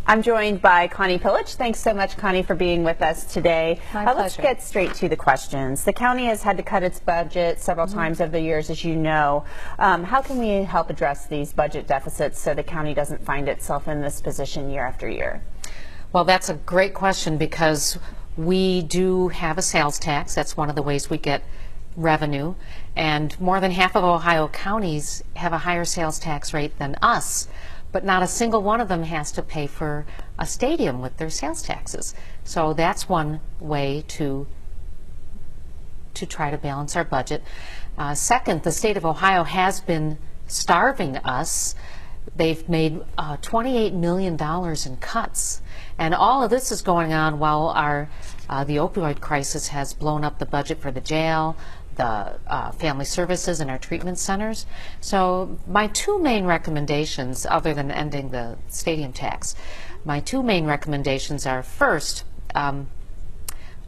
I'm joined by Connie Pillich. Thanks so much, Connie, for being with us today. My pleasure. Let's get straight to the questions. The county has had to cut its budget several times over the years, as you know. How can we help address these budget deficits so the county doesn't find itself in this position year after year? Well, that's a great question because we do have a sales tax. That's one of the ways we get revenue. And more than half of Ohio counties have a higher sales tax rate than us. But not a single one of them has to pay for a stadium with their sales taxes. So that's one way to try to balance our budget. Second, the state of Ohio has been starving us. They've made $28 million in cuts. And all of this is going on while the opioid crisis has blown up the budget for the jail, the family services, and our treatment centers. So my two main recommendations, other than ending the stadium tax, my two main recommendations are first to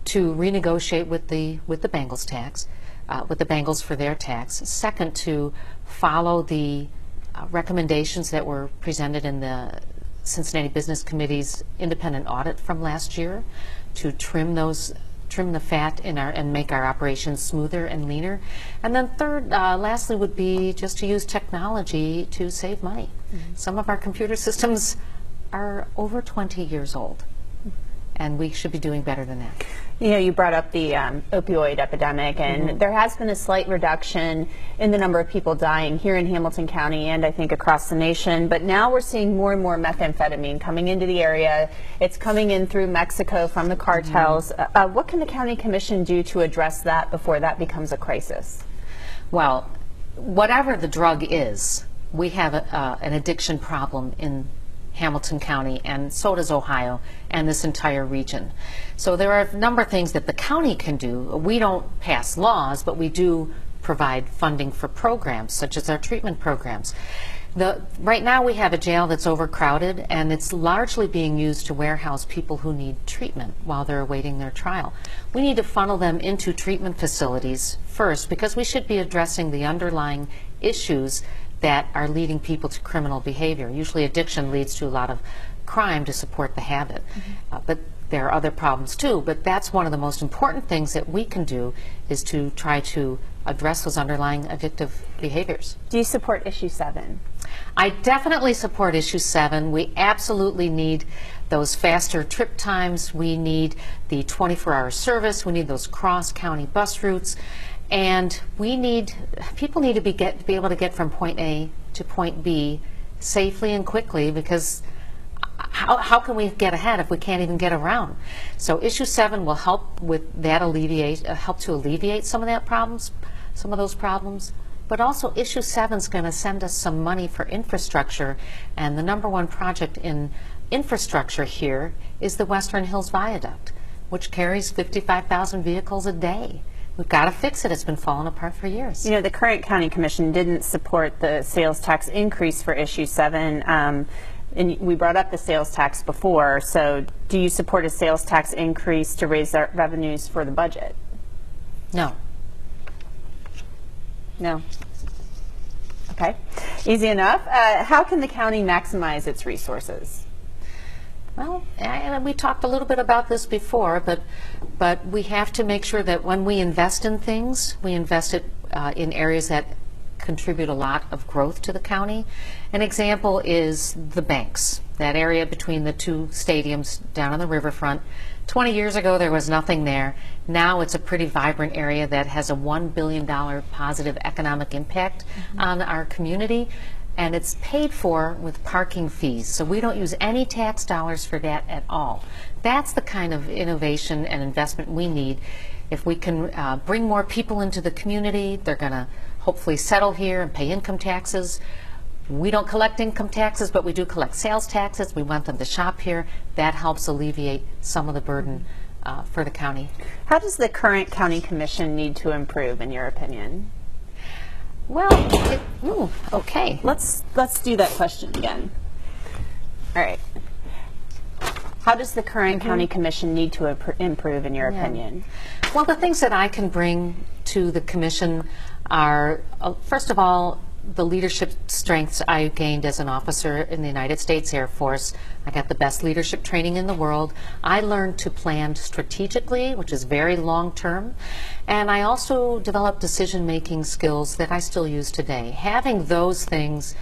renegotiate with the Bengals tax, with the Bengals for their tax. Second, to follow the recommendations that were presented in the Cincinnati Business Committee's independent audit from last year, to trim the fat in and make our operations smoother and leaner. And then third, lastly, would be just to use technology to save money. Some of our computer systems are over 20 years old, and we should be doing better than that. You know, you brought up the opioid epidemic, and there has been a slight reduction in the number of people dying here in Hamilton County and I think across the nation. But now we're seeing more and more methamphetamine coming into the area. It's coming in through Mexico from the cartels. What can the county commission do to address that before that becomes a crisis? Well, whatever the drug is, we have an addiction problem in Hamilton County, and so does Ohio and this entire region. So there are a number of things that the county can do. We don't pass laws, but we do provide funding for programs, such as our treatment programs. Right now we have a jail that's overcrowded, and it's largely being used to warehouse people who need treatment while they're awaiting their trial. We need to funnel them into treatment facilities first, because we should be addressing the underlying issues that are leading people to criminal behavior. Usually addiction leads to a lot of crime to support the habit. But there are other problems too, but that's one of the most important things that we can do, is to try to address those underlying addictive behaviors. Do you support issue 7? I definitely support issue 7. We absolutely need those faster trip times. We need the 24-hour service. We need those cross-county bus routes. And people need to be able to get from point A to point B safely and quickly, because how can we get ahead if we can't even get around? So issue 7 will help with that, help to alleviate some of those problems. But also issue 7 is going to send us some money for infrastructure, and the #1 project in infrastructure here is the Western Hills Viaduct, which carries 55,000 vehicles a day. We've got to fix it. It's been falling apart for years. You know, the current county commission didn't support the sales tax increase for issue 7. And we brought up the sales tax before. So do you support a sales tax increase to raise our revenues for the budget? No. No. Okay. Easy enough. How can the county maximize its resources? Well, we talked a little bit about this before, but we have to make sure that when we invest in things, we invest it in areas that contribute a lot of growth to the county. An example is the banks, that area between the two stadiums down on the riverfront. 20 years ago, there was nothing there. Now it's a pretty vibrant area that has a $1 billion positive economic impact on our community. And it's paid for with parking fees. So we don't use any tax dollars for that at all. That's the kind of innovation and investment we need. If we can bring more people into the community, they're going to hopefully settle here and pay income taxes. We don't collect income taxes, but we do collect sales taxes. We want them to shop here. That helps alleviate some of the burden for the county. How does the current county commission need to improve, in your opinion? Well, okay. Let's do that question again. All right. How does the current county commission need to improve, in your opinion? Well, the things that I can bring to the commission are, first of all, the leadership strengths I gained as an officer in the United States Air Force. I got the best leadership training in the world. I learned to plan strategically, which is very long-term, and I also developed decision-making skills that I still use today. Having those things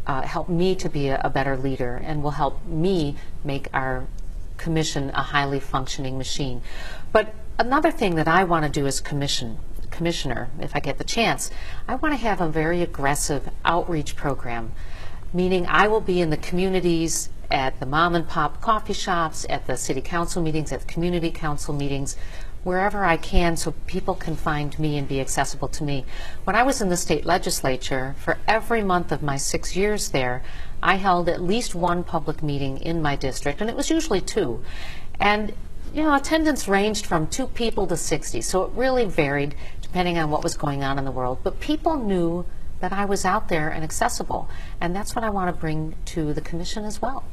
help me to be a better leader and will help me make our commission a highly functioning machine. But another thing that I want to do as commissioner, if I get the chance, I want to have a very aggressive outreach program, meaning I will be in the communities, at the mom and pop coffee shops, at the city council meetings, at the community council meetings, wherever I can, so people can find me and be accessible to me. When I was in the state legislature, for every month of my 6 years there, I held at least one public meeting in my district, and it was usually 2. And you know, attendance ranged from 2 people to 60, so it really varied depending on what was going on in the world. But people knew that I was out there and accessible, and that's what I want to bring to the commission as well.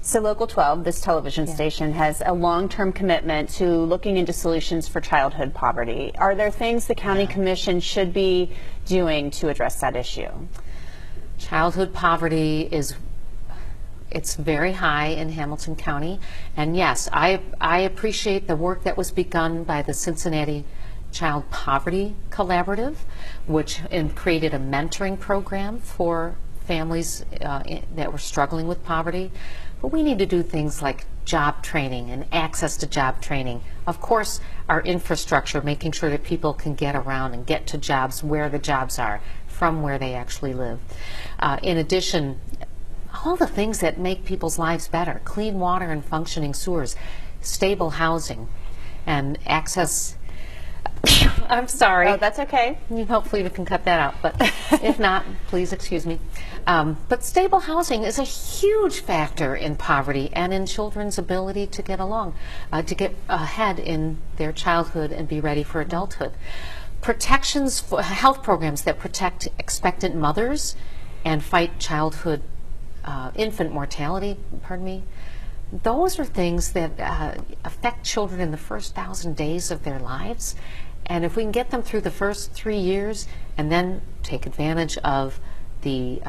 So Local 12, this television station, has a long-term commitment to looking into solutions for childhood poverty. Are there things the County Commission should be doing to address that issue? Childhood poverty it's very high in Hamilton County, and yes, I appreciate the work that was begun by the Cincinnati Child Poverty Collaborative, which created a mentoring program for families that were struggling with poverty. But we need to do things like job training and access to job training. Of course, our infrastructure, making sure that people can get around and get to jobs where the jobs are, from where they actually live. In addition, all the things that make people's lives better: clean water and functioning sewers, stable housing, and access. I'm sorry. Oh, that's okay. Hopefully we can cut that out, but if not, please excuse me. But stable housing is a huge factor in poverty and in children's ability to get along, to get ahead in their childhood and be ready for adulthood. Protections, for health programs that protect expectant mothers and fight childhood infant mortality, those are things that affect children in the first 1,000 days of their lives. And if we can get them through the first 3 years and then take advantage of the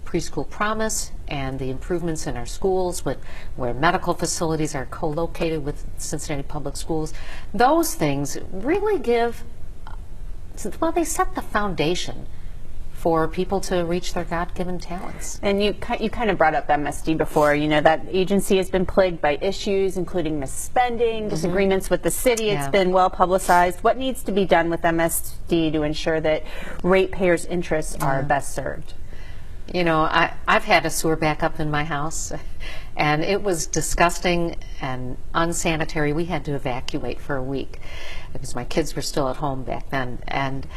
preschool promise and the improvements in our schools where medical facilities are co-located with Cincinnati Public Schools, those things really they set the foundation for people to reach their God-given talents. And you kind of brought up MSD before. You know, that agency has been plagued by issues, including misspending, disagreements with the city. It's been well publicized. What needs to be done with MSD to ensure that ratepayers' interests are best served? You know, I've had a sewer backup in my house, and it was disgusting and unsanitary. We had to evacuate for a week because my kids were still at home back then. And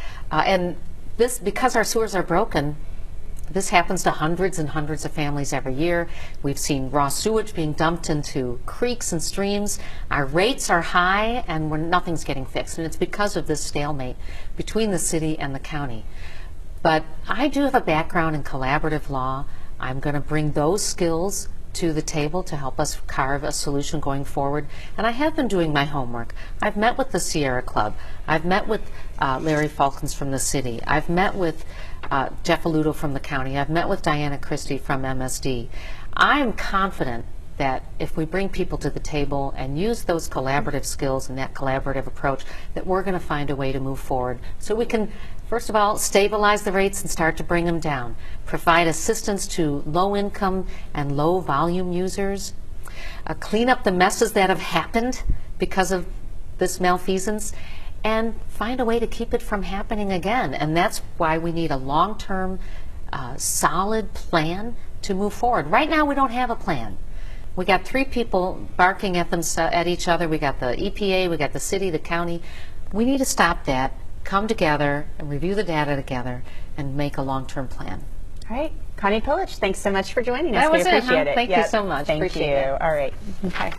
this, because our sewers are broken, this happens to hundreds and hundreds of families every year. We've seen raw sewage being dumped into creeks and streams. Our rates are high, and nothing's getting fixed. And it's because of this stalemate between the city and the county. But I do have a background in collaborative law. I'm going to bring those skills to the table to help us carve a solution going forward. And I have been doing my homework. I've met with the Sierra Club. I've met with Larry Falkins from the city. I've met with Jeff Aludo from the county. I've met with Diana Christie from MSD. I am confident that if we bring people to the table and use those collaborative skills and that collaborative approach, that we're going to find a way to move forward so we can, first of all, stabilize the rates and start to bring them down, provide assistance to low-income and low-volume users, clean up the messes that have happened because of this malfeasance, and find a way to keep it from happening again. And that's why we need a long-term, solid plan to move forward. Right now, we don't have a plan. We got 3 people barking at each other. We got the EPA, we got the city, the county. We need to stop that, come together and review the data together and make a long-term plan. All right. Connie Pillich, thanks so much for joining us. That was we appreciate it. Thank you so much. Thank Appreciate you. it. All right. Okay.